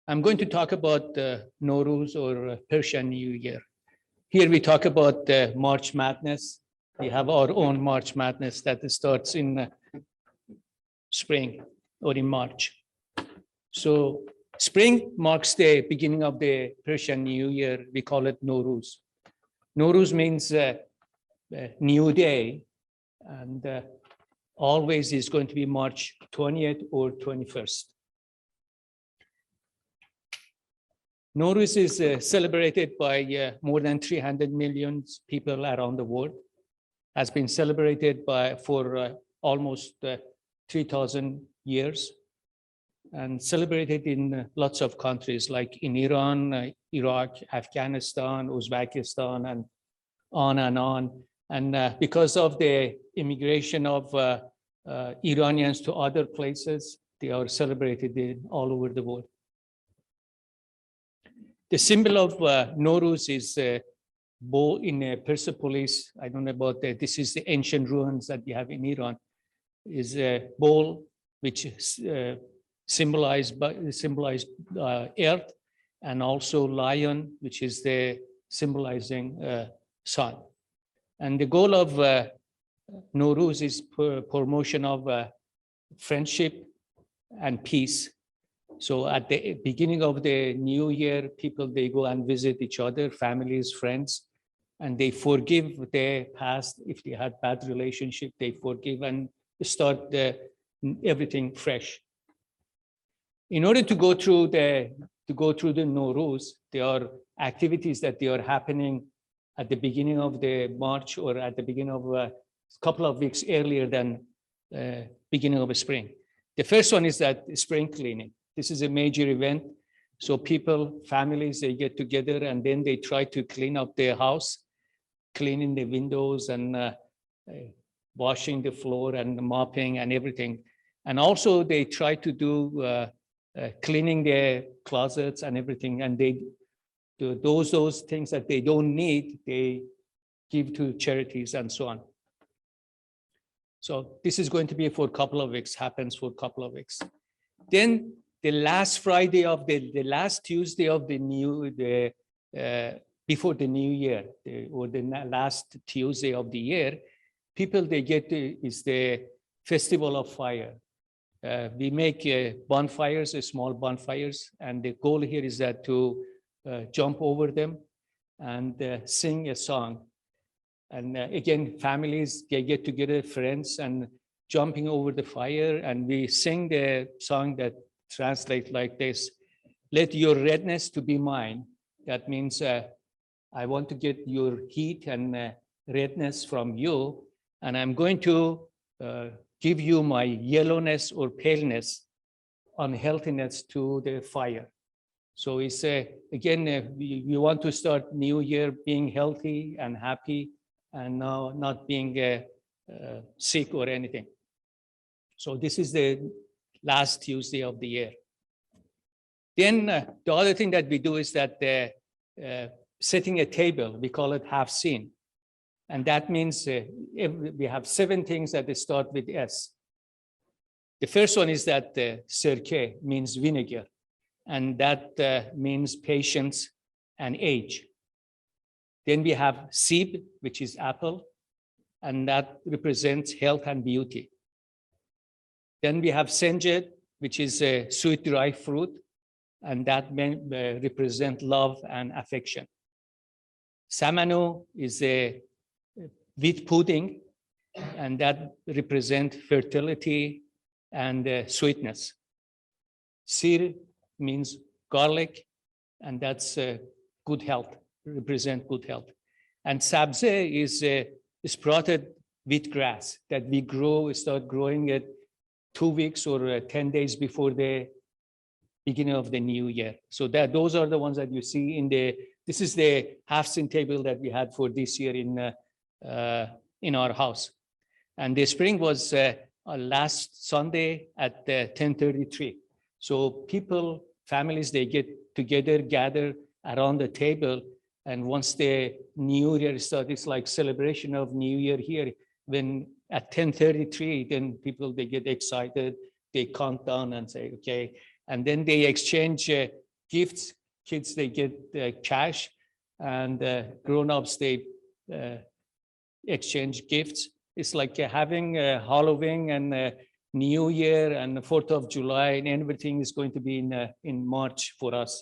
I'm going to talk about Nowruz or Persian New Year. Here we talk about March Madness. We have our own March Madness that starts in spring or in March. So spring marks the beginning of the Persian New Year. We call it Nowruz. Nowruz means new day, and always is going to be March 20th or 21st. Nowruz is celebrated by more than 300 million people around the world. Has been celebrated for almost 3,000 years, and celebrated in lots of countries like in Iran, Iraq, Afghanistan, Uzbekistan, and on and on. And because of the immigration of Iranians to other places, they are celebrated all over the world. The symbol of Nowruz is bowl in Persepolis. I don't know about that. This is the ancient ruins that we have in Iran. Is a bowl which symbolized earth, and also lion, which is the symbolizing sun. And the goal of Nowruz is promotion of friendship and peace. So at the beginning of the new year, people, they go and visit each other, families, friends, and they forgive their past. If they had bad relationship, they forgive and start everything fresh. In order to go through the Nowruz, there are activities that they are happening at the beginning of the March or at the beginning of a couple of weeks earlier than beginning of spring. The first one is that spring cleaning. This is a major event. So people, families, they get together and then they try to clean up their house, cleaning the windows and washing the floor and mopping and everything. And also they try to do cleaning their closets and everything. And they do those things that they don't need, they give to charities and so on. So this is going to be for a couple of weeks, happens for a couple of weeks. Then the last Friday of the last Tuesday of the before the new year, or the last Tuesday of the year, people, they get is the Festival of Fire. We make bonfires, small bonfires, and the goal here is that to jump over them and sing a song. And again, families, they get together, friends, and jumping over the fire, and we sing the song that translates like this: let your redness to be mine. That means I want to get your heat and redness from you, and I'm going to give you my yellowness or paleness, unhealthiness to the fire. So it's again, we want to start new year being healthy and happy, and now not being sick or anything. So this is the last Tuesday of the year. Then the other thing that we do is that setting a table, we call it half seen. And that means we have 7 things that start with S. The first one is that sirke means vinegar, and that means patience and age. Then we have sib, which is apple, and that represents health and beauty. Then we have senjet, which is a sweet dry fruit, and that represents love and affection. Samanu is a wheat pudding, and that represents fertility and sweetness. Sir means garlic, and that's good health, represent good health. And sabze is sprouted wheat grass that we start growing it 2 weeks or 10 days before the beginning of the new year. So those are the ones that you see in this is the half-seen table that we had for this year in our house. And the spring was last Sunday at 10:33. So people, families, they get together, gather around the table, and once the new year starts, it's like celebration of new year here. When at 10:33, then people, they get excited, they count down and say, okay, and then they exchange gifts. Kids, they get cash, and grown-ups, they exchange gifts. It's like having Halloween and New Year and the 4th of July, and everything is going to be in March for us.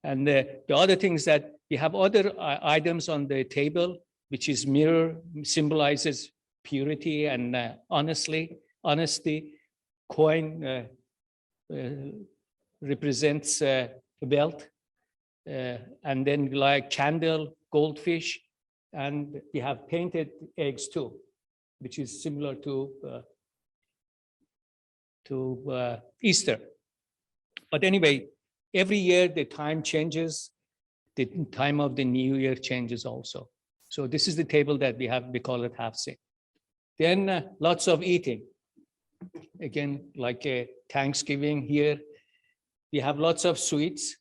And the other thing is that we have other items on the table, which is mirror, symbolizes purity and honesty. Coin represents wealth. And then like candle, goldfish, and we have painted eggs too, which is similar to Easter. But anyway, every year the time changes, the time of the New Year changes also. So this is the table that we have, we call it Hafse. Then lots of eating. Again, like a Thanksgiving here, we have lots of sweets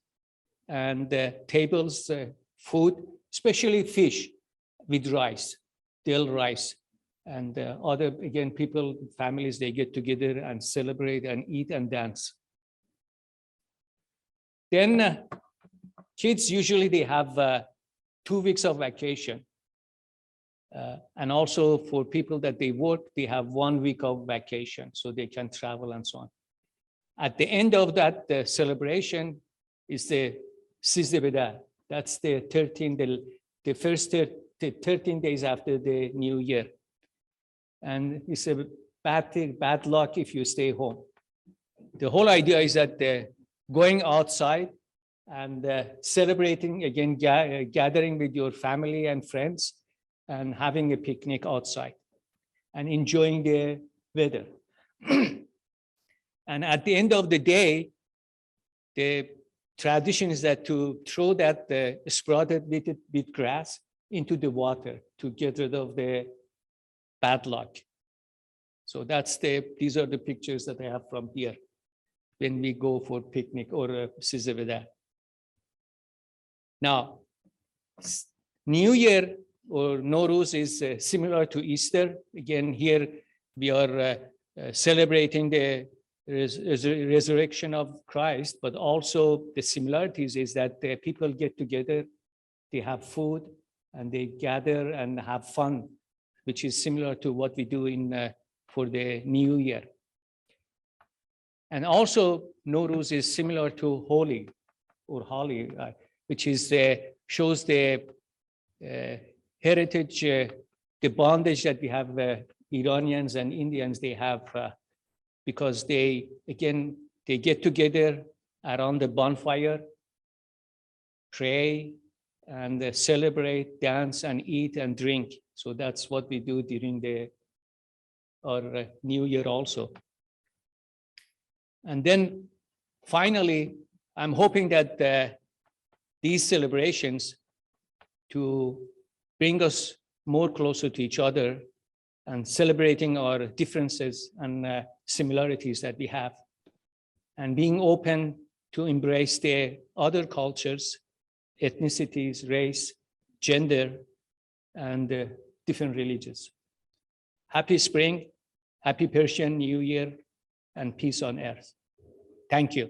and tables, food, especially fish with rice, dill rice. And other, again, people, families, they get together and celebrate and eat and dance. Then kids, usually they have 2 weeks of vacation. And also for people that they work, they have 1 week of vacation, so they can travel and so on. At the end of that celebration is the Sizebeda. That's the 13 days after the New Year. And it's a bad luck if you stay home. The whole idea is that going outside and celebrating, again, gathering with your family and friends and having a picnic outside and enjoying the weather. And at the end of the day, the tradition is that to throw that sprouted with grass into the water to get rid of the bad luck. So these are the pictures that I have from here when we go for picnic or Sizebeda. Now, New Year or Nowruz is similar to Easter. Again, here we are celebrating the resurrection of Christ, but also the similarities is that the people get together, they have food, and they gather and have fun, which is similar to what we do for the New Year. And also, Nowruz is similar to Holi, which is shows the heritage, the bondage that we have, Iranians and Indians, they have, because they get together around the bonfire, pray, and celebrate, dance, and eat and drink. So that's what we do during our New Year also. And then finally, I'm hoping that these celebrations to bring us more closer to each other and celebrating our differences and similarities that we have, and being open to embrace the other cultures, ethnicities, race, gender, and different religions. Happy spring, happy Persian New Year, and peace on earth. Thank you.